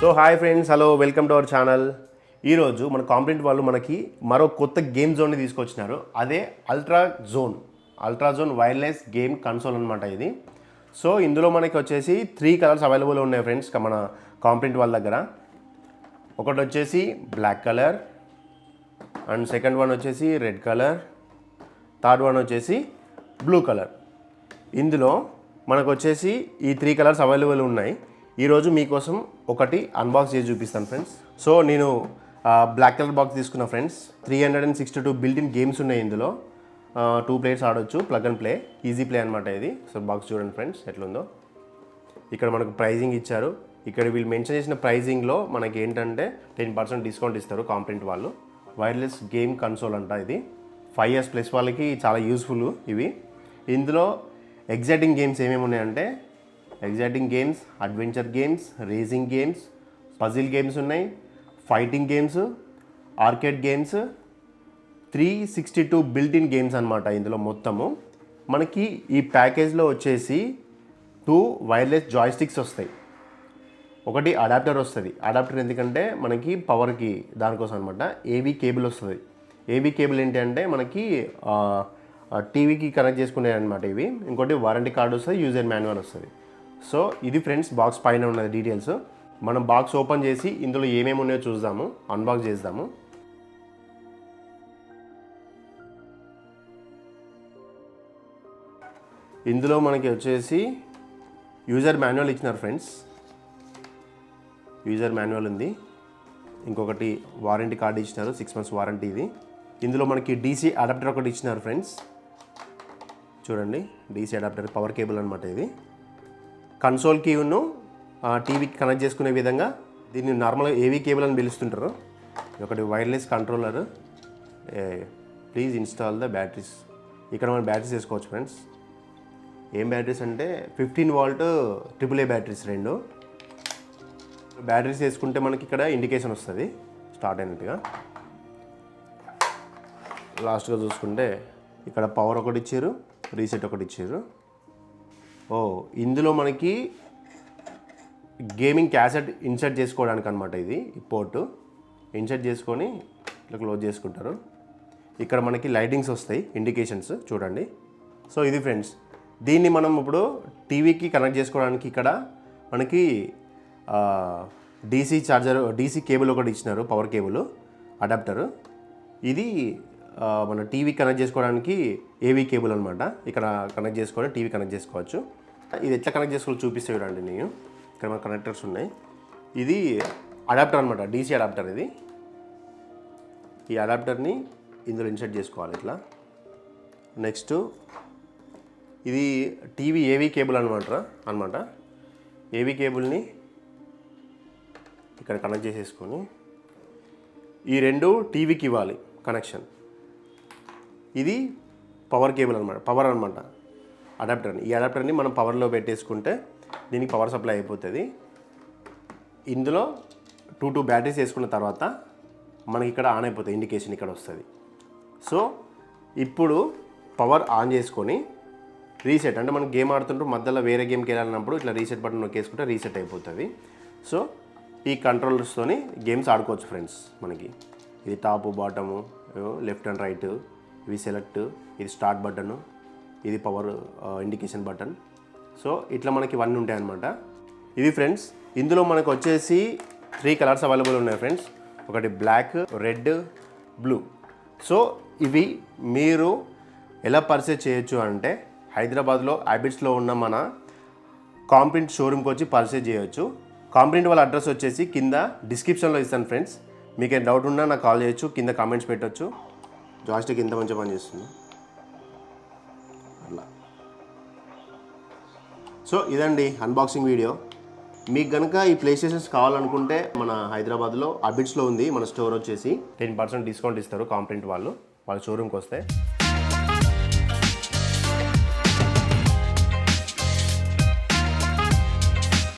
So hi friends, hello, welcome to our channel. ఈరోజు మన competent వాళ్ళు మనకి మరో కొత్త గేమ్ జోన్ని తీసుకొచ్చినారు. అదే ultra zone wireless game console అనమాట ఇది. సో ఇందులో మనకి వచ్చేసి 3 కలర్స్ అవైలబుల్ ఉన్నాయి ఫ్రెండ్స్ మన కాంపిటెంట్ వాళ్ళ దగ్గర. ఒకటి వచ్చేసి black colour, and second one వచ్చేసి రెడ్ కలర్, థర్డ్ వన్ వచ్చేసి బ్లూ కలర్. ఇందులో మనకు వచ్చేసి ఈ 3 కలర్స్ అవైలబుల్ ఉన్నాయి. ఈరోజు మీకోసం ఒకటి అన్బాక్స్ చేసి చూపిస్తాను ఫ్రెండ్స్. సో నేను బ్లాక్ కలర్ బాక్స్ తీసుకున్నా ఫ్రెండ్స్. 362 బిల్ట్ ఇన్ గేమ్స్ ఉన్నాయి ఇందులో. 2 ప్లేయర్స్ ఆడొచ్చు, plug and play, easy play అనమాట ఇది. సో బాక్స్ చూడండి ఫ్రెండ్స్ ఎట్లుందో. ఇక్కడ మనకు ప్రైజింగ్ ఇచ్చారు. ఇక్కడ వీళ్ళు మెన్షన్ చేసిన ప్రైజింగ్లో మనకి ఏంటంటే 10% డిస్కౌంట్ ఇస్తారు కాంపిటెంట్ వాళ్ళు. వైర్లెస్ గేమ్ కన్సోల్ అంట ఇది. 5 years ప్లస్ వాళ్ళకి చాలా యూస్ఫుల్ ఇవి. ఇందులో ఎగ్జైటింగ్ గేమ్స్ ఏమేమి ఉన్నాయంటే exciting games, adventure games, racing games, puzzle games ఉన్నాయి, fighting games, arcade games, 362 built in games అనమాట ఇందులో మొత్తము. మనకి ఈ ప్యాకేజ్లో వచ్చేసి 2 వైర్లెస్ జాయ్స్టిక్స్ వస్తాయి. ఒకటి అడాప్టర్ వస్తుంది. అడాప్టర్ ఎందుకంటే మనకి పవర్కి దానికోసం అనమాట. ఏవీ కేబుల్ వస్తుంది. ఏవీ కేబుల్ ఏంటి అంటే మనకి టీవీకి కనెక్ట్ చేసుకునే అనమాట ఇవి. ఇంకోటి వారంటీ కార్డు వస్తుంది, యూజర్ మాన్యువల్ వస్తుంది. సో ఇది ఫ్రెండ్స్ బాక్స్ పైన ఉన్నది డీటెయిల్స్. మనం బాక్స్ ఓపెన్ చేసి ఇందులో ఏమేమి ఉన్నాయో చూద్దాము, అన్బాక్స్ చేద్దాము. ఇందులో మనకి వచ్చేసి యూజర్ మాన్యువల్ ఇచ్చినారు ఫ్రెండ్స్. యూజర్ మాన్యువల్ ఉంది. ఇంకొకటి వారంటీ కార్డు ఇచ్చినారు, 6 months వారంటీ ఇది. ఇందులో మనకి డీసీ అడాప్టర్ ఒకటి ఇచ్చినారు ఫ్రెండ్స్. చూడండి, డీసీ అడాప్టర్ పవర్ కేబుల్ అనమాట ఇది. కన్సోల్కి ఉన్ను టీవీకి కనెక్ట్ చేసుకునే విధంగా దీన్ని నార్మల్గా ఏవీ కేబుల్ అని పిలుస్తుంటారు. ఒకటి wireless controller. Please install the batteries. ఇక్కడ మనం బ్యాటరీస్ వేసుకోవచ్చు ఫ్రెండ్స్. ఏం బ్యాటరీస్ అంటే 15 volt AAA బ్యాటరీస్ 2. బ్యాటరీస్ వేసుకుంటే మనకి ఇక్కడ ఇండికేషన్ వస్తుంది స్టార్ట్ అయినట్టుగా. లాస్ట్గా చూసుకుంటే ఇక్కడ పవర్ ఒకటి ఇచ్చారు, రీసెట్ ఒకటి ఇచ్చారు. ఇందులో మనకి గేమింగ్ క్యాసెట్ ఇన్సర్ట్ చేసుకోవడానికి అనమాట ఇది. పోర్ట్ ఇన్సర్ట్ చేసుకొని ఇట్లా క్లోజ్ చేసుకుంటారు. ఇక్కడ మనకి లైటింగ్స్ వస్తాయి, ఇండికేషన్స్ చూడండి. సో ఇది ఫ్రెండ్స్. దీన్ని మనం ఇప్పుడు టీవీకి కనెక్ట్ చేసుకోవడానికి ఇక్కడ మనకి డీసీ చార్జర్, డీసీ కేబుల్ ఒకటి ఇచ్చినారు, పవర్ కేబుల్ అడాప్టర్. ఇది మన టీవీ కనెక్ట్ చేసుకోవడానికి ఏవీ కేబుల్ అనమాట. ఇక్కడ కనెక్ట్ చేసుకొని టీవీ కనెక్ట్ చేసుకోవచ్చు. ఇది ఎట్లా కనెక్ట్ చేసుకోవాలి చూపిస్తే చూడండి నేను. ఇక్కడ మన కనెక్టర్స్ ఉన్నాయి. ఇది అడాప్టర్ అనమాట, డీసీ అడాప్టర్ ఇది. ఈ అడాప్టర్ని ఇందులో ఇన్సర్ట్ చేసుకోవాలి ఇట్లా. నెక్స్ట్ ఇది టీవీ ఏవీ కేబుల్ అనమాట. ఏవీ కేబుల్ని ఇక్కడ కనెక్ట్ చేసేసుకొని ఈ 2 టీవీకి ఇవ్వాలి కనెక్షన్. ఇది పవర్ కేబుల్ అనమాట, పవర్ అనమాట అడాప్టర్ని. ఈ అడాప్టర్ని మనం పవర్లో పెట్టేసుకుంటే దీనికి పవర్ సప్లై అయిపోతుంది. ఇందులో 2 బ్యాటరీస్ వేసుకున్న తర్వాత మనకి ఇక్కడ ఆన్ అయిపోతుంది, ఇండికేషన్ ఇక్కడ వస్తుంది. సో ఇప్పుడు పవర్ ఆన్ చేసుకొని రీసెట్ అంటే మనం గేమ్ ఆడుతుంటూ మధ్యలో వేరే గేమ్కి వెళ్ళాలన్నప్పుడు ఇట్లా రీసెట్ బటన్ నొక్కేసుకుంటే రీసెట్ అయిపోతుంది. సో ఈ కంట్రోలర్స్తోని గేమ్స్ ఆడుకోవచ్చు ఫ్రెండ్స్. మనకి ఇది top, bottom, left and right, ఇవి సెలెక్ట్, ఇది స్టార్ట్ బటను, ఇది పవర్ ఇండికేషన్ బటన్. సో ఇట్లా మనకి ఇవన్నీ ఉంటాయి అన్నమాట. ఇది ఫ్రెండ్స్. ఇందులో మనకు వచ్చేసి 3 కలర్స్ అవైలబుల్ ఉన్నాయి ఫ్రెండ్స్. ఒకటి బ్లాక్, రెడ్, బ్లూ. సో ఇవి మీరు ఎలా పర్చేజ్ చేయొచ్చు అంటే హైదరాబాద్లో హ్యాబిట్స్లో ఉన్న మన కాంపిటెంట్ షోరూమ్కి వచ్చి పర్చేజ్ చేయొచ్చు. కాంపిటెంట్ వాళ్ళ అడ్రస్ వచ్చేసి కింద డిస్క్రిప్షన్లో ఇస్తాను ఫ్రెండ్స్. మీకు ఏం డౌట్ ఉన్నా నాకు కాల్ చేయొచ్చు, కింద కామెంట్స్ పెట్టవచ్చు. జాయిస్టిక్ ఇంత మంచిగా పనిచేస్తుంది అట్లా. సో ఇదండి అన్బాక్సింగ్ వీడియో. మీకు కనుక ఈ ప్లే స్టేషన్స్ కావాలనుకుంటే మన హైదరాబాద్లో అబిట్స్లో ఉంది మన స్టోర్ వచ్చేసి. 10% డిస్కౌంట్ ఇస్తారు కాంపిటెంట్ వాళ్ళు, వాళ్ళ షోరూమ్కి వస్తే.